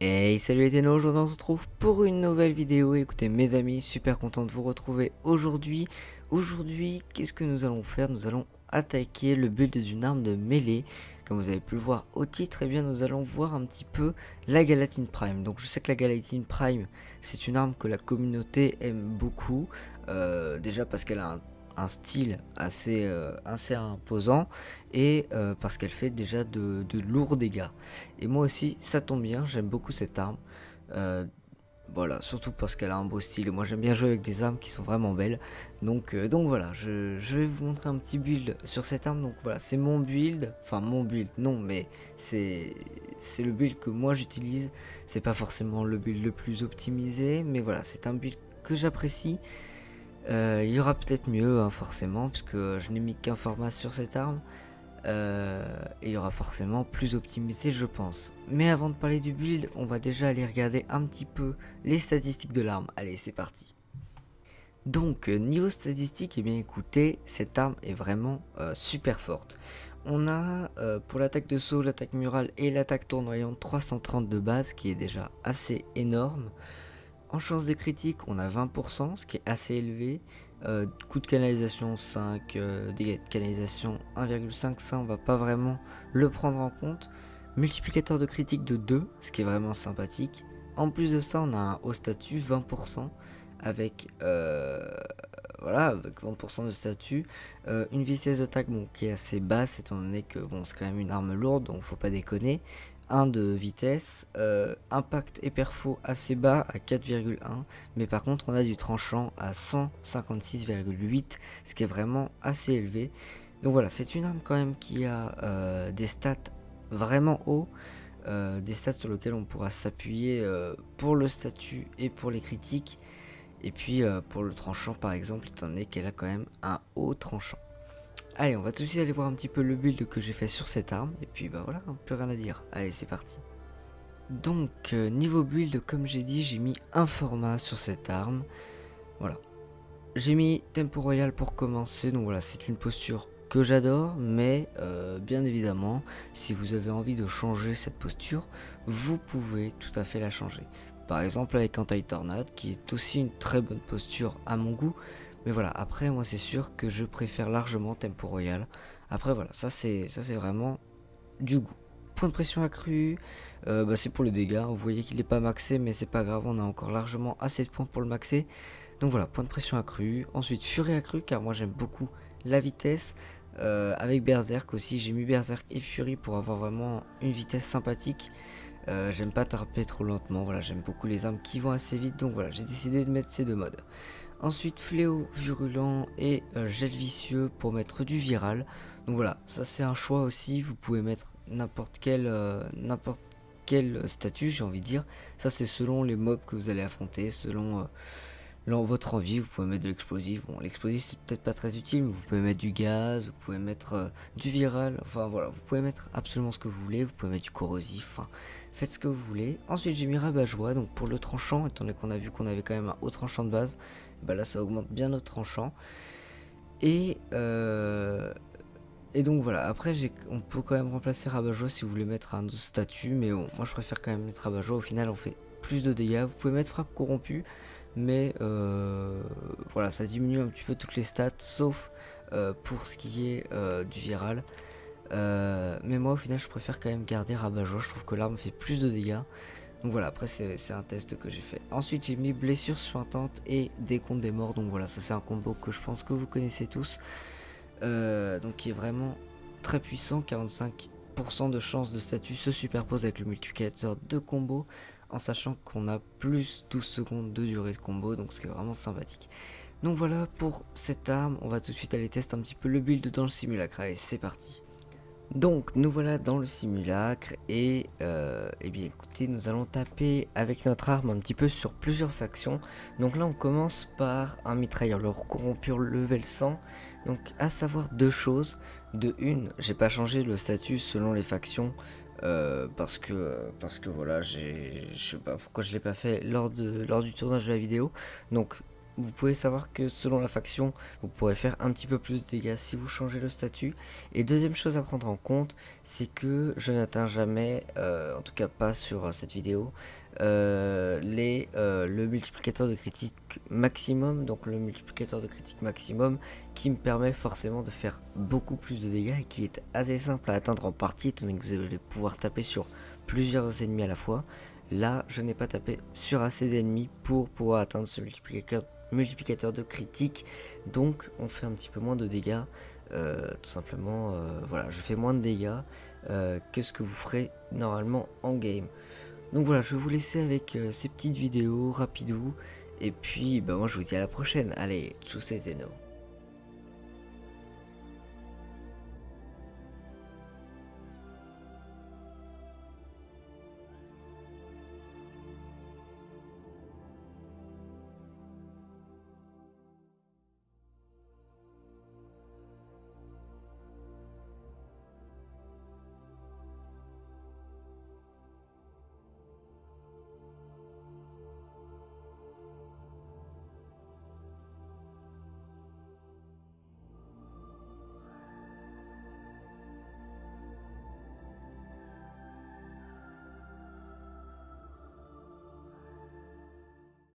Hey, salut les ténos, aujourd'hui on se retrouve pour une nouvelle vidéo. Écoutez mes amis, super content de vous retrouver aujourd'hui. Aujourd'hui, qu'est-ce que nous allons faire? Nous allons attaquer le build d'une arme de mêlée. Comme vous avez pu le voir au titre, eh bien nous allons voir un petit peu la Galatine Prime. Donc je sais que la Galatine Prime, c'est une arme que la communauté aime beaucoup. Déjà parce qu'elle a un style assez imposant et parce qu'elle fait déjà de lourds dégâts. Et moi aussi, ça tombe bien, j'aime beaucoup cette arme. Euh, voilà, surtout parce qu'elle a un beau style. Et moi, j'aime bien jouer avec des armes qui sont vraiment belles. Donc voilà, je vais vous montrer un petit build sur cette arme. Donc voilà, c'est mon build. Enfin, mon build, non, mais c'est le build que moi j'utilise. C'est pas forcément le build le plus optimisé, mais voilà, c'est un build que j'apprécie. Il y aura peut-être mieux, hein, forcément, puisque je n'ai mis qu'un format sur cette arme. Et il y aura forcément plus optimisé, je pense. Mais avant de parler du build, on va déjà aller regarder un petit peu les statistiques de l'arme. Allez, c'est parti. Donc niveau statistique, et bien écoutez, cette arme est vraiment super forte. On a pour l'attaque de saut, l'attaque murale et l'attaque tournoyante 330 de base, qui est déjà assez énorme. En chance de critique, on a 20%, ce qui est assez élevé. Coup de canalisation 5, dégâts de canalisation 1,5, ça on va pas vraiment le prendre en compte. Multiplicateur de critique de 2, ce qui est vraiment sympathique. En plus de ça, on a un haut statut 20% avec voilà, avec 20% de statut. Une vitesse d'attaque bon, qui est assez basse étant donné que bon, c'est quand même une arme lourde, donc faut pas déconner. 1 de vitesse, impact et perfo assez bas à 4,1, mais par contre on a du tranchant à 156,8, ce qui est vraiment assez élevé. Donc voilà, c'est une arme quand même qui a des stats vraiment hauts, des stats sur lesquels on pourra s'appuyer pour le statut et pour les critiques, et puis pour le tranchant par exemple, étant donné qu'elle a quand même un haut tranchant. Allez, on va tout de suite aller voir un petit peu le build que j'ai fait sur cette arme. Et puis bah voilà, plus rien à dire. Allez, c'est parti. Donc, niveau build, comme j'ai dit, j'ai mis un format sur cette arme. Voilà. J'ai mis Tempo Royal pour commencer. Donc voilà, c'est une posture que j'adore. Mais bien évidemment, si vous avez envie de changer cette posture, vous pouvez tout à fait la changer. Par exemple avec Anti-Tornade, qui est aussi une très bonne posture à mon goût. Mais voilà, après moi c'est sûr que je préfère largement Tempo Royal. Après voilà, ça c'est vraiment du goût. Point de pression accru, bah, c'est pour les dégâts. Vous voyez qu'il n'est pas maxé, mais c'est pas grave, on a encore largement assez de points pour le maxer. Donc voilà, point de pression accru. Ensuite furie accrue, car moi j'aime beaucoup la vitesse. Avec Berserk aussi, j'ai mis Berserk et Fury pour avoir vraiment une vitesse sympathique. J'aime pas taper trop lentement, voilà, j'aime beaucoup les armes qui vont assez vite, donc voilà, j'ai décidé de mettre ces deux modes. Ensuite fléau virulent et jet vicieux pour mettre du viral. Donc voilà, ça c'est un choix aussi, vous pouvez mettre n'importe quel statut, j'ai envie de dire. Ça c'est selon les mobs que vous allez affronter, selon votre envie. Vous pouvez mettre de l'explosif, bon l'explosif c'est peut-être pas très utile, mais vous pouvez mettre du gaz, vous pouvez mettre du viral, enfin voilà, vous pouvez mettre absolument ce que vous voulez, vous pouvez mettre du corrosif, enfin faites ce que vous voulez. Ensuite j'ai mis rabat-joie, donc pour le tranchant, étant donné qu'on a vu qu'on avait quand même un haut tranchant de base, bah là ça augmente bien notre tranchant. Et, et donc voilà, après on peut quand même remplacer rabat-joie si vous voulez mettre un autre statut, mais bon, moi je préfère quand même mettre rabat-joie, au final on fait plus de dégâts. Vous pouvez mettre frappe corrompue, mais voilà, ça diminue un petit peu toutes les stats, sauf pour ce qui est du viral. Mais moi au final je préfère quand même garder rabat-joie, je trouve que l'arme fait plus de dégâts. Donc voilà, après c'est un test que j'ai fait. Ensuite j'ai mis blessure suintante et décompte des morts. Donc voilà, ça c'est un combo que je pense que vous connaissez tous. Donc qui est vraiment très puissant. 45% de chance de statut se superpose avec le multiplicateur de combo, en sachant qu'on a plus 12 secondes de durée de combo, donc ce qui est vraiment sympathique. Donc voilà pour cette arme, on va tout de suite aller tester un petit peu le build dans le simulacre. Allez, c'est parti. Donc nous voilà dans le simulacre et eh bien écoutez, nous allons taper avec notre arme un petit peu sur plusieurs factions. Donc là on commence par un mitrailleur corrompu level 100. Donc à savoir deux choses. De une, j'ai pas changé le statut selon les factions parce que voilà, je sais pas pourquoi je l'ai pas fait lors du tournage de la vidéo. Donc vous pouvez savoir que selon la faction, vous pourrez faire un petit peu plus de dégâts si vous changez le statut. Et deuxième chose à prendre en compte, c'est que je n'atteins jamais, en tout cas pas sur cette vidéo, le multiplicateur de critique maximum, donc le multiplicateur de critique maximum qui me permet forcément de faire beaucoup plus de dégâts et qui est assez simple à atteindre en partie, étant donné que vous allez pouvoir taper sur plusieurs ennemis à la fois. Là, je n'ai pas tapé sur assez d'ennemis pour pouvoir atteindre ce multiplicateur de critique, donc on fait un petit peu moins de dégâts, tout simplement. Voilà, je fais moins de dégâts que ce que vous ferez normalement en game. Donc voilà, je vais vous laisser avec ces petites vidéos rapidou, et puis bah, moi je vous dis à la prochaine. Allez, tchuss et Zeno.